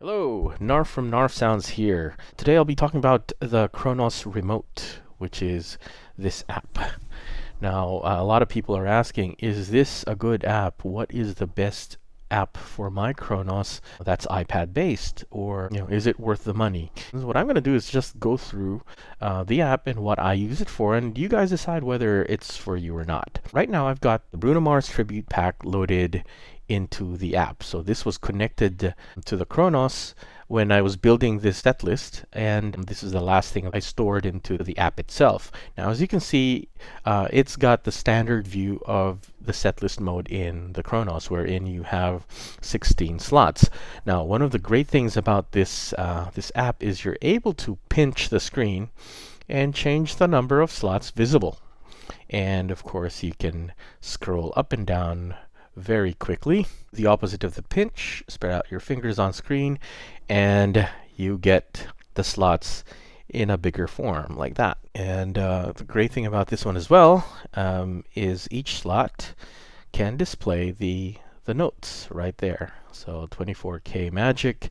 Hello, Narf from narfsounds here. Today I'll be talking about the Kronos Remote, which is this app. Now, a lot of people are asking, is this a good app? What is the best app for my Kronos that's iPad based, or is it worth the money? So what I'm going to do is just go through the app and what I use it for, and you guys decide whether it's for you or not. Right now I've got the Bruno Mars tribute pack loaded into the app. So this was connected to the Kronos when I was building this setlist, and this is the last thing I stored into the app itself. Now, as you can see, it's got the standard view of the setlist mode in the Kronos, wherein you have 16 slots. Now, one of the great things about this this app is you're able to pinch the screen and change the number of slots visible. And of course, you can scroll up and down very quickly. The opposite of the pinch, spread out your fingers on screen, and you get the slots in a bigger form like that. And the great thing about this one as well is each slot can display the notes right there. So 24K Magic.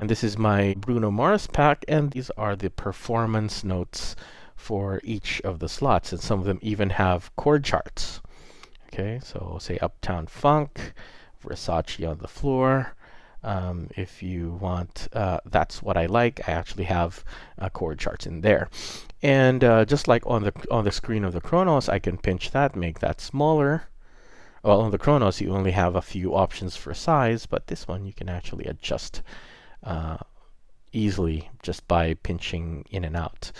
This is my Bruno Mars pack, and these are the performance notes for each of the slots, and some of them even have chord charts. Okay, so say Uptown Funk, Versace on the Floor. If you want, that's what I like. I actually have chord charts in there. And just like on the screen of the Kronos, I can pinch that, make that smaller. Well, on the Kronos, you only have a few options for size, but this one you can actually adjust easily just by pinching in and out.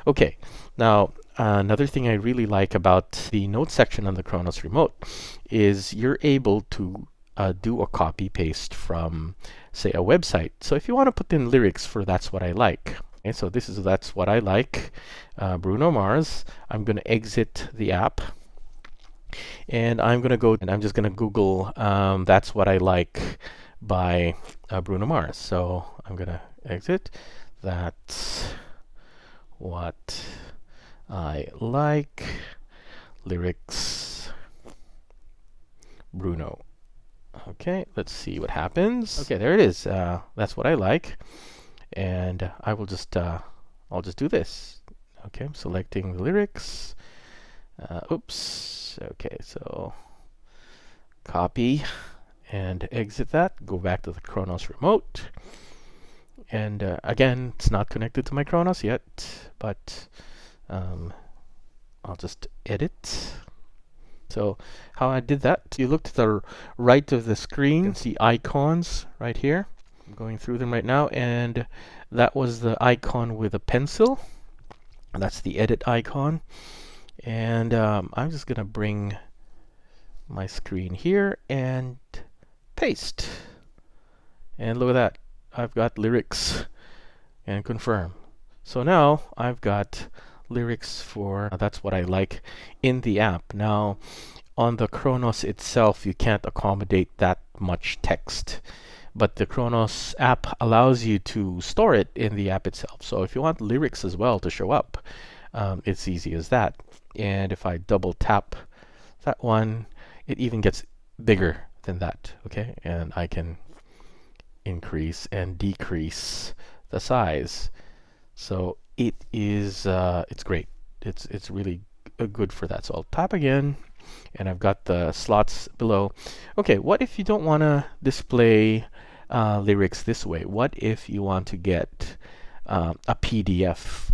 Okay, now another thing I really like about the note section on the Kronos Remote is you're able to do a copy paste from, say, a website. So if you want to put in lyrics for That's What I Like, okay, so this is That's What I Like, Bruno Mars. I'm going to exit the app, and I'm going to go and I'm just going to Google That's What I Like by Bruno Mars. So I'm going to exit. That's what I like, lyrics, Bruno. Okay, let's see what happens. Okay, there it is. That's what I like, and I will just I'll just do this. Okay, I'm selecting the lyrics. Oops. Okay, so copy and exit that. Go back to the Kronos Remote, and again, it's not connected to my Kronos yet, but I'll just edit. So how I did that, you look to the right of the screen, you can see icons right here. I'm going through them right now, and that was the icon with a pencil. That's the edit icon. And I'm just going to bring my screen here and paste. And look at that. I've got lyrics and confirm. So now I've got lyrics for That's What I Like in the app. Now, on the Kronos itself, you can't accommodate that much text, but the Kronos app allows you to store it in the app itself. So if you want lyrics as well to show up, it's easy as that. And if I double tap that one, it even gets bigger than that. Okay, and I can increase and decrease the size. So it is it's great. It's really good for that. So I'll tap again, and I've got the slots below. Okay, what if you don't want to display lyrics this way? What if you want to get a PDF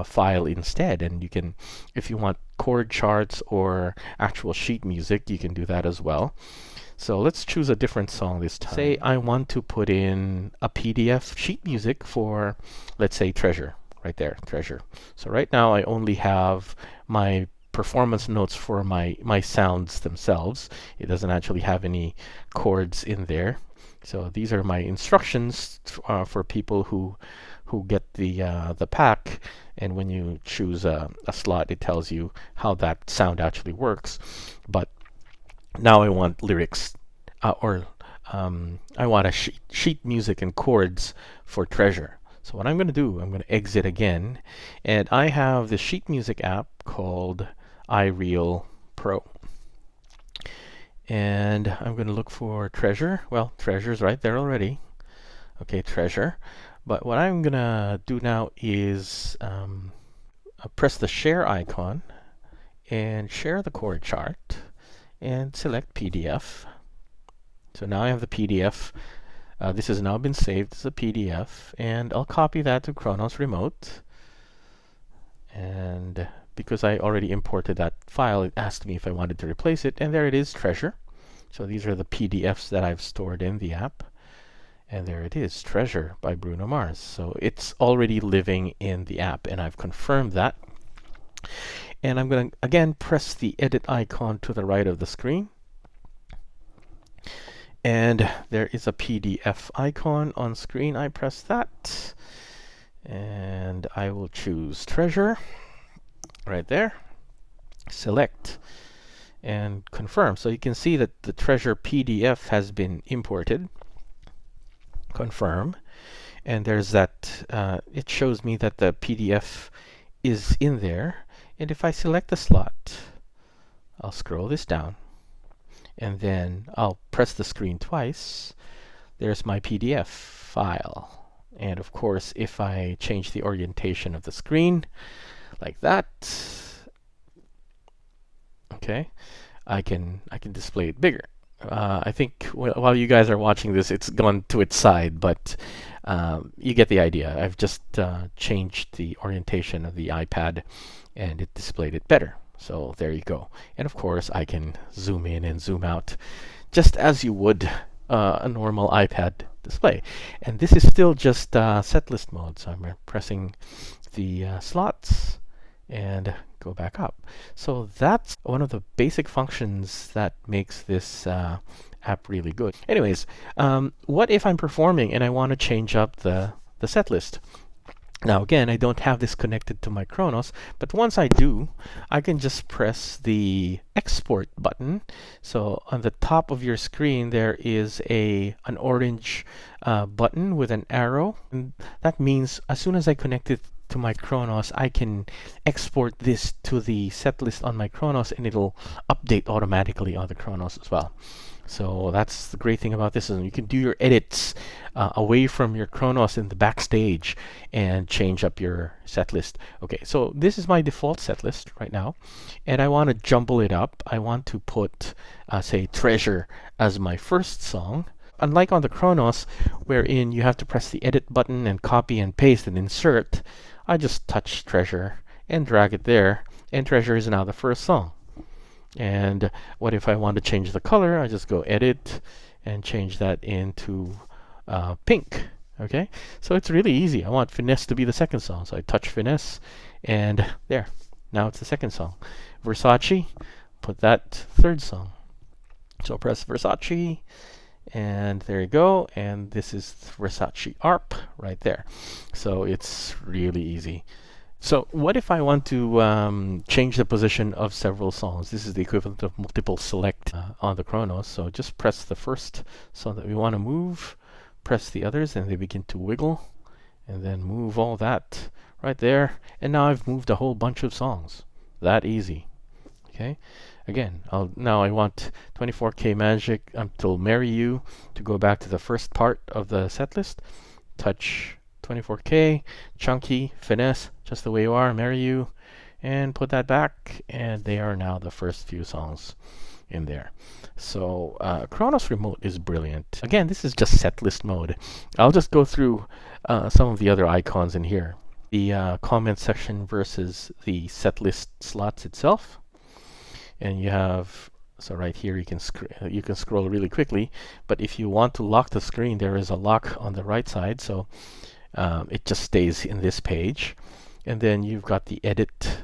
file instead? And you can, if you want chord charts or actual sheet music, you can do that as well. So let's choose a different song this time. Say I want to put in a PDF sheet music for, let's say, Treasure. Right there, Treasure. So right now I only have my performance notes for my sounds themselves. It doesn't actually have any chords in there. So these are my instructions for people who get the pack. And when you choose a slot, it tells you how that sound actually works. But now I want lyrics, I want a sheet music and chords for Treasure. So what I'm going to do, I'm going to exit again, and I have the sheet music app called iReal Pro. And I'm going to look for Treasure. Well, Treasure's right there already. Okay, treasure. But what I'm gonna do now is press the share icon and share the chord chart and select PDF. So now I have the PDF. This has now been saved as a PDF, and I'll copy that to Kronos Remote. And because I already imported that file, it asked me if I wanted to replace it, and there it is, treasure. So these are the PDFs that I've stored in the app. And there it is, Treasure by Bruno Mars. So it's already living in the app, and I've confirmed that. And I'm going to, again, press the edit icon to the right of the screen. And there is a PDF icon on screen. I press that. And I will choose Treasure right there. Select and confirm. So you can see that the Treasure PDF has been imported. Confirm, and there's that it shows me that the PDF is in there, and if I select the slot, I'll scroll this down, and then I'll press the screen twice. There's my PDF file, and of course if I change the orientation of the screen like that, okay, I can display it bigger. I think while you guys are watching this, it's gone to its side, but you get the idea. I've just changed the orientation of the iPad, and it displayed it better. So there you go. And of course, I can zoom in and zoom out, just as you would a normal iPad display. And this is still just setlist mode, so I'm pressing the slots and go back up. So that's one of the basic functions that makes this app really good. Anyways, what if I'm performing and I want to change up the set list? Now again, I don't have this connected to my Kronos, but once I do, I can just press the export button. So on the top of your screen, there is an orange button with an arrow. And that means as soon as I connect it to my Kronos, I can export this to the set list on my Kronos, and it'll update automatically on the Kronos as well. So that's the great thing about this, is you can do your edits away from your Kronos in the backstage and change up your set list. Okay, so this is my default set list right now, and I want to jumble it up. I want to put, say, Treasure as my first song. Unlike on the Kronos, wherein you have to press the edit button and copy and paste and insert, I just touch Treasure and drag it there, and Treasure is now the first song. And what if I want to change the color? I just go edit and change that into pink. Okay, so it's really easy. I want Finesse to be the second song, so I touch Finesse, and there, now it's the second song. Versace, put that third song. So press Versace, and there you go, and this is Versace ARP right there. So it's really easy. So what if I want to change the position of several songs? This is the equivalent of multiple select on the Kronos. So just press the first song that we want to move, press the others, and they begin to wiggle, and then move all that right there. And now I've moved a whole bunch of songs. That easy. Okay. Again, now I want 24K Magic until Marry You to go back to the first part of the set list. Touch 24K, Chunky, Finesse, Just the Way You Are, Marry You, and put that back, and they are now the first few songs in there. So Kronos Remote is brilliant. Again, this is just setlist mode. I'll just go through some of the other icons in here. The comment section versus the setlist slots itself. And you have, so right here you can scroll really quickly, but if you want to lock the screen, there is a lock on the right side, so it just stays in this page. And then you've got the edit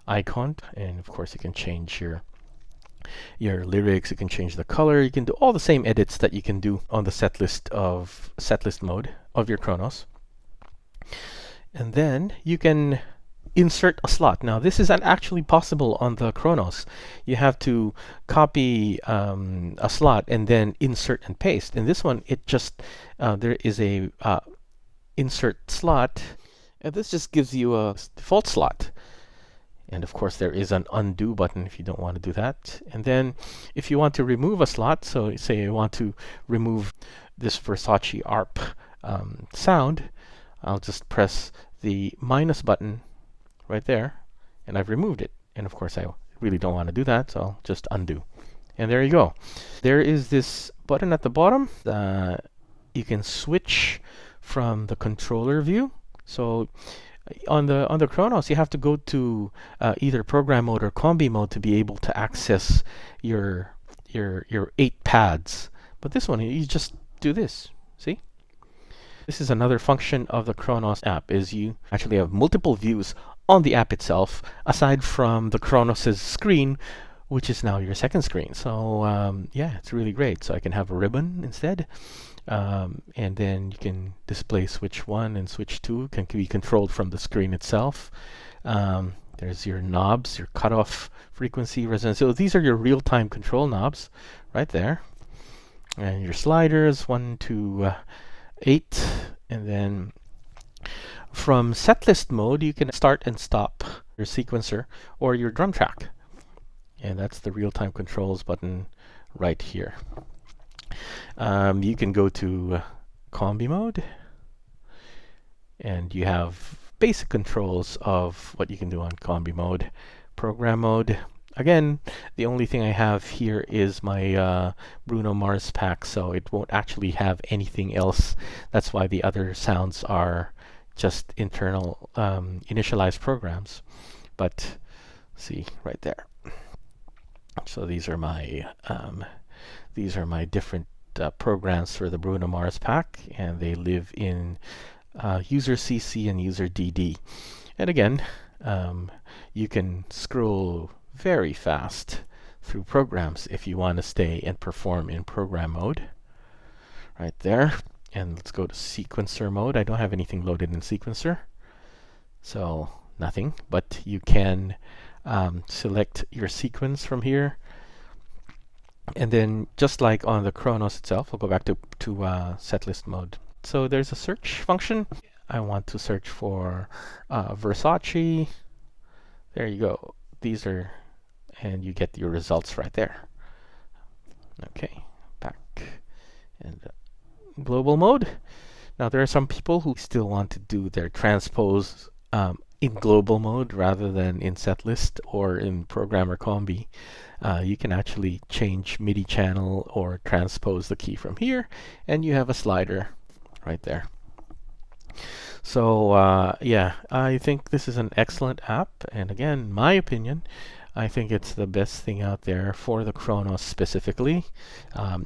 icon, and of course you can change your lyrics, you can change the color, you can do all the same edits that you can do on the setlist mode of your Kronos. And then you can insert a slot. Now this is actually possible on the Kronos. You have to copy a slot and then insert and paste. In this one, it just there is a insert slot, and this just gives you a default slot. And of course there is an undo button if you don't want to do that. And then if you want to remove a slot, so say you want to remove this Versace ARP sound, I'll just press the minus button right there, and I've removed it. And of course, I really don't want to do that, so I'll just undo. And there you go. There is this button at the bottom. You can switch from the controller view. So on the Kronos, you have to go to either program mode or Combi mode to be able to access your 8 pads. But this one, you just do this. See? This is another function of the Kronos app, is you actually have multiple views on the app itself, aside from the Kronos' screen, which is now your second screen. So yeah, it's really great. So I can have a ribbon instead. And then you can display switch 1 and switch 2 can be controlled from the screen itself. There's your knobs, your cutoff frequency, resonance. So these are your real-time control knobs right there. And your sliders, 1 to 8. And then from setlist mode, you can start and stop your sequencer or your drum track. And that's the real-time controls button right here. You can go to Combi mode, and you have basic controls of what you can do on Combi mode. Program mode, again, the only thing I have here is my Bruno Mars pack, so it won't actually have anything else. That's why the other sounds are just internal initialized programs. But see right there. So these are my different programs for the Bruno Mars pack, and they live in user CC and user DD. And again, you can scroll very fast through programs if you want to stay and perform in program mode. Right there. And let's go to sequencer mode. I don't have anything loaded in sequencer, so nothing. But you can select your sequence from here. And then, just like on the Kronos itself, I'll go back to setlist mode. So there's a search function. I want to search for Versace. There you go. These are, and you get your results right there. Okay, back and global mode. Now there are some people who still want to do their transpose in global mode rather than in setlist or in programmer Combi. You can actually change MIDI channel or transpose the key from here, and you have a slider right there. So yeah, I think this is an excellent app, and again, my opinion, I think it's the best thing out there for the Kronos specifically.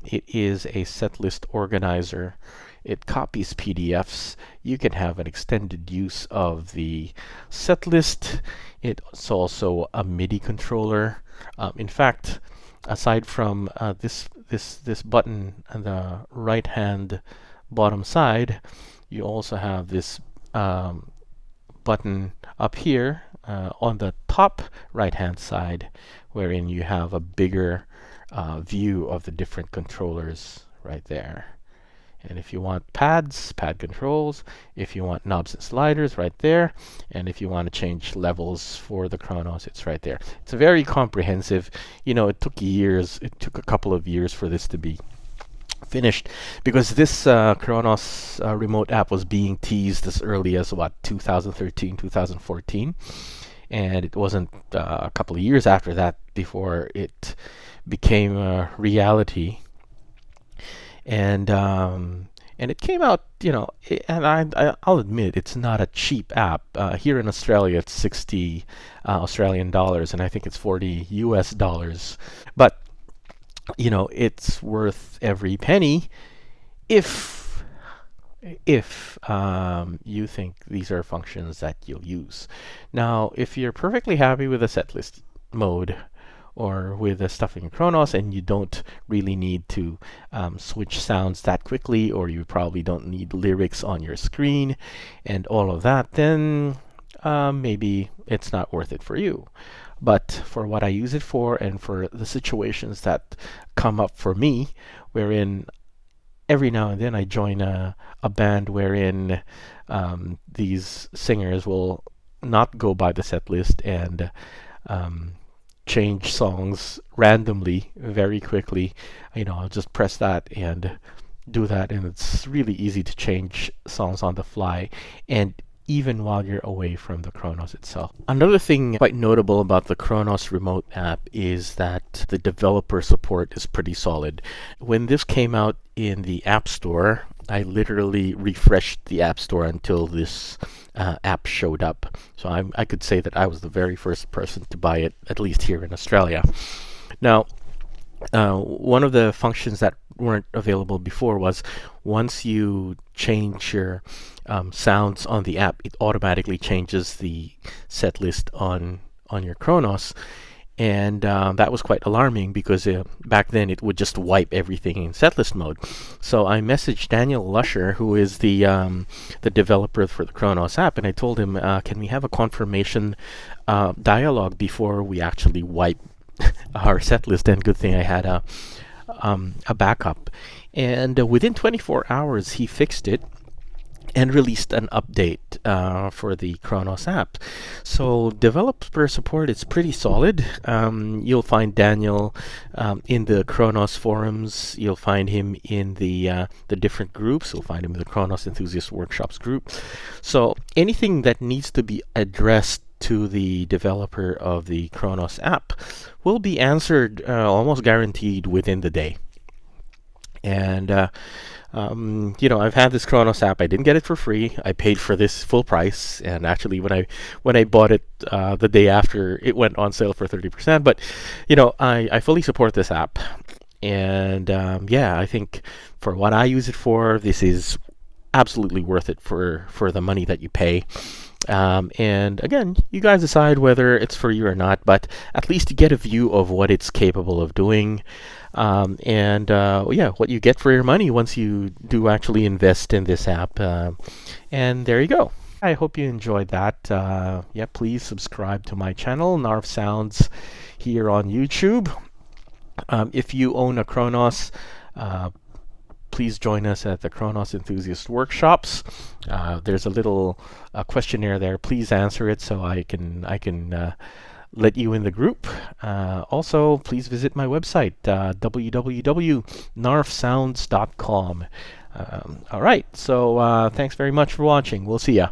It is a setlist organizer. It copies PDFs. You can have an extended use of the setlist. It's also a MIDI controller. In fact, aside from this button on the right hand bottom side, you also have this button up here on the top right hand side, wherein you have a bigger view of the different controllers right there. And if you want pads, pad controls. If you want knobs and sliders, right there. And if you want to change levels for the Kronos, it's right there. It's very comprehensive. You know, it took years. It took a couple of years for this to be finished, because this Kronos remote app was being teased as early as 2013, 2014. And it wasn't a couple of years after that before it became a reality. And it came out, you know, and I'll admit it's not a cheap app. Here in Australia, it's 60 Australian dollars, and I think it's 40 US dollars. But, you know, it's worth every penny if you think these are functions that you'll use. Now, if you're perfectly happy with the setlist mode, or with the stuff in Kronos, and you don't really need to switch sounds that quickly, or you probably don't need lyrics on your screen and all of that, then maybe it's not worth it for you. But for what I use it for, and for the situations that come up for me, wherein every now and then I join a band wherein these singers will not go by the set list and change songs randomly very quickly. You know, I'll just press that and do that, and it's really easy to change songs on the fly, and even while you're away from the Kronos itself. Another thing quite notable about the Kronos Remote App is that the developer support is pretty solid. When this came out in the App Store, I literally refreshed the App Store until this app showed up. So I could say that I was the very first person to buy it, at least here in Australia. Now, one of the functions that weren't available before was once you change your sounds on the app, it automatically changes the set list on your Kronos. And that was quite alarming because back then it would just wipe everything in setlist mode. So I messaged Daniel Lusher, who is the developer for the Kronos app, and I told him, can we have a confirmation dialogue before we actually wipe our setlist? And good thing I had a backup. And within 24 hours, he fixed it and released an update for the Kronos app. So developer support is pretty solid. You'll find Daniel in the Kronos forums. You'll find him in the different groups. You'll find him in the Kronos Enthusiast Workshops group. So anything that needs to be addressed to the developer of the Kronos app will be answered almost guaranteed within the day. And I've had this Kronos app. I didn't get it for free. I paid for this full price, and actually, when I bought it the day after, it went on sale for 30%. But I fully support this app, and I think for what I use it for, this is absolutely worth it for the money that you pay. And again, you guys decide whether it's for you or not, but at least you get a view of what it's capable of doing. What you get for your money once you do actually invest in this app. And there you go. I hope you enjoyed that. Please subscribe to my channel, narfsounds, here on YouTube. If you own a Kronos, please join us at the Kronos Enthusiast Workshops. There's a little questionnaire there. Please answer it so I can let you in the group. Also, please visit my website, www.narfsounds.com. All right, so thanks very much for watching. We'll see ya.